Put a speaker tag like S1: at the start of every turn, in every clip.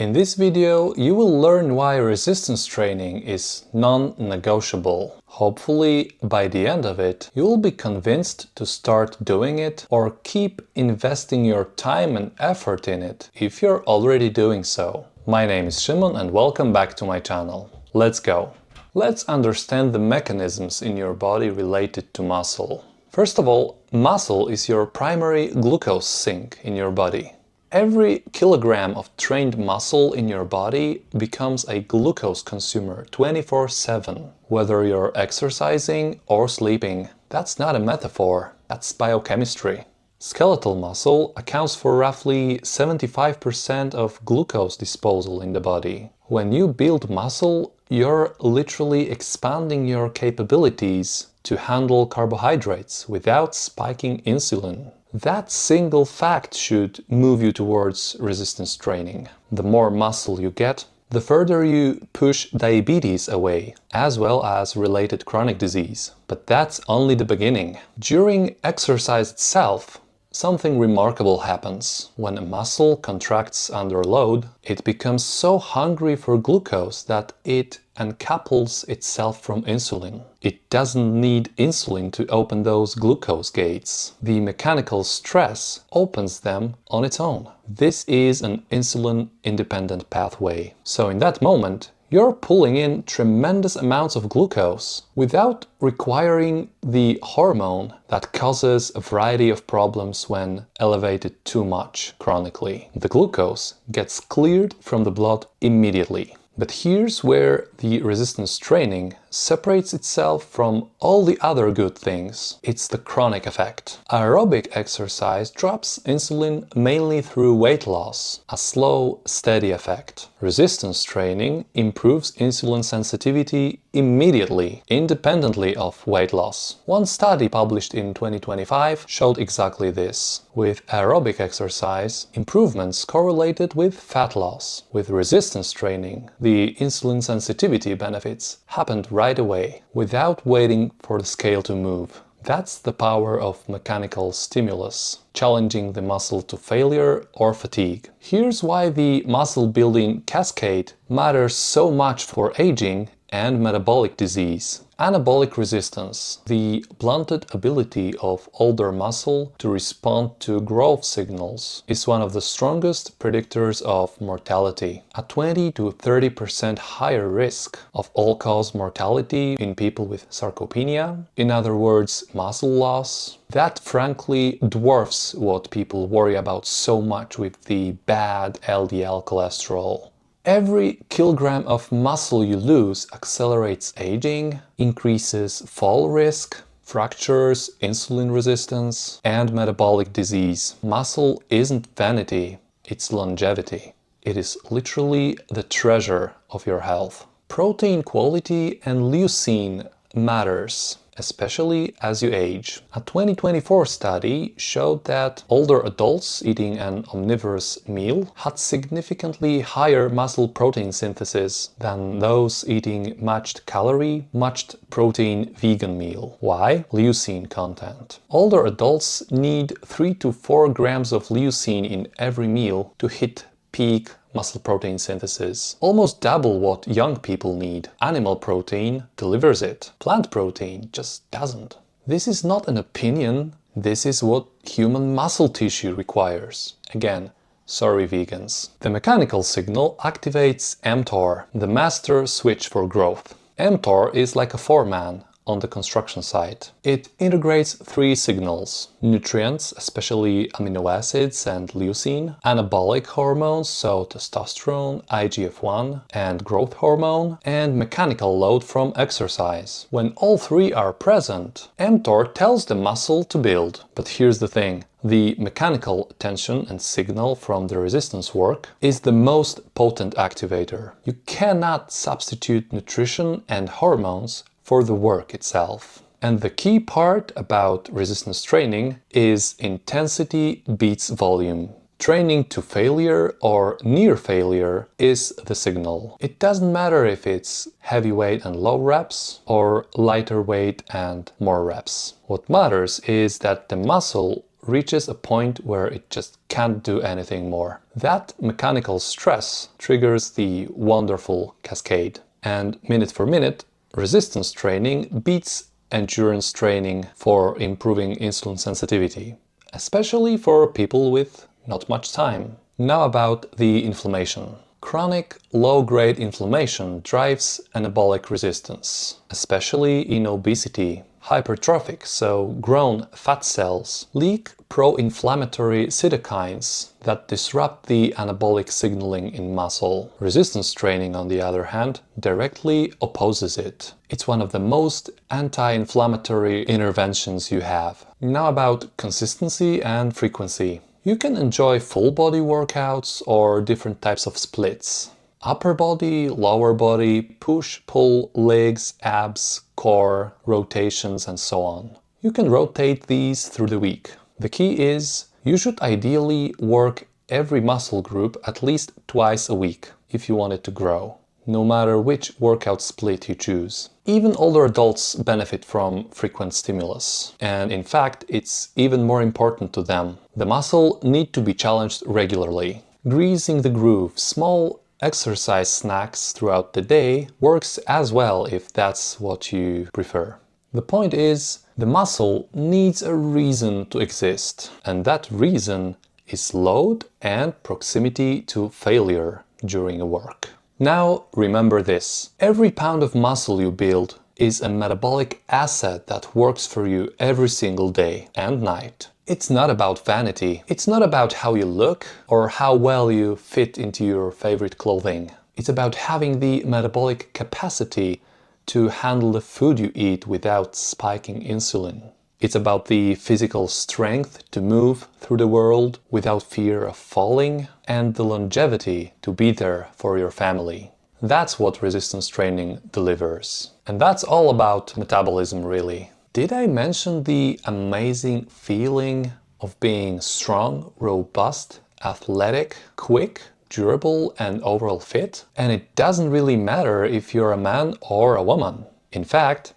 S1: In this video, you will learn why resistance training is non-negotiable. Hopefully, by the end of it, you will be convinced to start doing it or keep investing your time and effort in it if you're already doing so. My name is Szymon and welcome back to my channel. Let's go! Let's understand the mechanisms in your body related to muscle. First of all, muscle is your primary glucose sink in your body. Every kilogram of trained muscle in your body becomes a glucose consumer 24/7, whether you're exercising or sleeping. That's not a metaphor, that's biochemistry. Skeletal muscle accounts for roughly 75% of glucose disposal in the body. When you build muscle, you're literally expanding your capabilities to handle carbohydrates without spiking insulin. That single fact should move you towards resistance training. The more muscle you get, the further you push diabetes away, as well as related chronic disease. But that's only the beginning. During exercise itself, something remarkable happens. When a muscle contracts under load, it becomes so hungry for glucose that it uncouples itself from insulin. It doesn't need insulin to open those glucose gates. The mechanical stress opens them on its own. This is an insulin-independent pathway. So in that moment, you're pulling in tremendous amounts of glucose without requiring the hormone that causes a variety of problems when elevated too much chronically. The glucose gets cleared from the blood immediately. But here's where the resistance training separates itself from all the other good things. It's the chronic effect. Aerobic exercise drops insulin mainly through weight loss, a slow, steady effect. Resistance training improves insulin sensitivity immediately, independently of weight loss. One study published in 2025 showed exactly this. With aerobic exercise, improvements correlated with fat loss. With resistance training, the insulin sensitivity benefits happened right away, without waiting for the scale to move. That's the power of mechanical stimulus, challenging the muscle to failure or fatigue. Here's why the muscle building cascade matters so much for aging and metabolic disease. Anabolic resistance, the blunted ability of older muscle to respond to growth signals, is one of the strongest predictors of mortality. A 20 to 30% higher risk of all-cause mortality in people with sarcopenia, in other words, muscle loss. That frankly dwarfs what people worry about so much with the bad LDL cholesterol. Every kilogram of muscle you lose accelerates aging, increases fall risk, fractures, insulin resistance, and metabolic disease. Muscle isn't vanity, it's longevity. It is literally the treasure of your health. Protein quality and leucine matters, especially as you age. A 2024 study showed that older adults eating an omnivorous meal had significantly higher muscle protein synthesis than those eating matched calorie, matched protein vegan meal. Why? Leucine content. Older adults need 3 to 4 grams of leucine in every meal to hit peak muscle protein synthesis, almost double what young people need. Animal protein delivers it. Plant protein just doesn't. This is not an opinion, this is what human muscle tissue requires. Again, sorry vegans. The mechanical signal activates mTOR, the master switch for growth. mTOR is like a foreman on the construction site. It integrates 3 signals: nutrients, especially amino acids and leucine, anabolic hormones, so testosterone, IGF-1, and growth hormone, and mechanical load from exercise. When all 3 are present, mTOR tells the muscle to build. But here's the thing. The mechanical tension and signal from the resistance work is the most potent activator. You cannot substitute nutrition and hormones for the work itself. And the key part about resistance training is intensity beats volume. Training to failure or near failure is the signal. It doesn't matter if it's heavy weight and low reps or lighter weight and more reps. What matters is that the muscle reaches a point where it just can't do anything more. That mechanical stress triggers the wonderful cascade. And minute for minute, resistance training beats endurance training for improving insulin sensitivity, especially for people with not much time. Now about the inflammation. Chronic low-grade inflammation drives anabolic resistance, especially in obesity. Hypertrophic, so grown fat cells, leak pro-inflammatory cytokines that disrupt the anabolic signaling in muscle. Resistance training, on the other hand, directly opposes it. It's one of the most anti-inflammatory interventions you have. Now about consistency and frequency. You can enjoy full body workouts or different types of splits. Upper body, lower body, push, pull, legs, abs, core, rotations, and so on. You can rotate these through the week. The key is, you should ideally work every muscle group at least twice a week if you want it to grow, no matter which workout split you choose. Even older adults benefit from frequent stimulus, and in fact, it's even more important to them. The muscle needs to be challenged regularly. Greasing the groove, small exercise snacks throughout the day works as well if that's what you prefer. The point is, the muscle needs a reason to exist, and that reason is load and proximity to failure during a work. Now remember this, every pound of muscle you build is a metabolic asset that works for you every single day and night. It's not about vanity, it's not about how you look or how well you fit into your favorite clothing. It's about having the metabolic capacity to handle the food you eat without spiking insulin. It's about the physical strength to move through the world without fear of falling, and the longevity to be there for your family. That's what resistance training delivers. And that's all about metabolism, really. Did I mention the amazing feeling of being strong, robust, athletic, quick, durable, and overall fit? And it doesn't really matter if you're a man or a woman. In fact,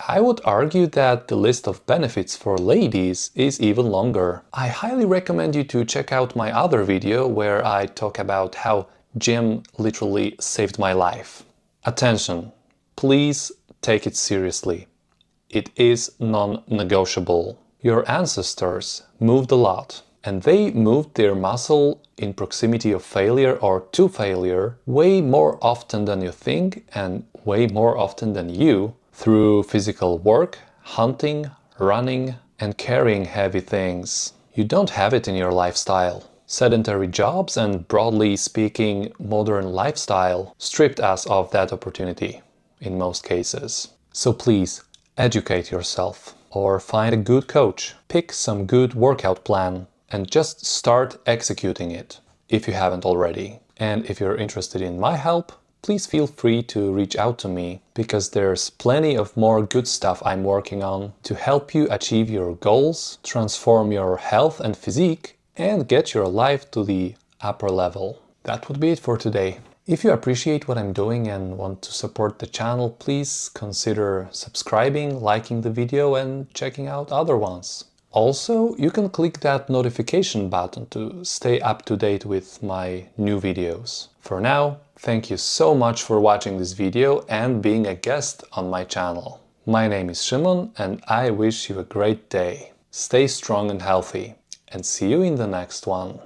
S1: I would argue that the list of benefits for ladies is even longer. I highly recommend you to check out my other video where I talk about how gym literally saved my life. Attention, please take it seriously. It is non-negotiable. Your ancestors moved a lot, and they moved their muscle in proximity of failure or to failure way more often than you think and way more often than you, through physical work, hunting, running, and carrying heavy things. You don't have it in your lifestyle. Sedentary jobs and, broadly speaking, modern lifestyle stripped us of that opportunity in most cases. So please, educate yourself or find a good coach, pick some good workout plan and just start executing it if you haven't already. And if you're interested in my help, please feel free to reach out to me, because there's plenty of more good stuff I'm working on to help you achieve your goals, transform your health and physique, and get your life to the upper level. That would be it for today. If you appreciate what I'm doing and want to support the channel, please consider subscribing, liking the video, and checking out other ones. Also, you can click that notification button to stay up to date with my new videos. For now, thank you so much for watching this video and being a guest on my channel. My name is Szymon and I wish you a great day. Stay strong and healthy, and see you in the next one.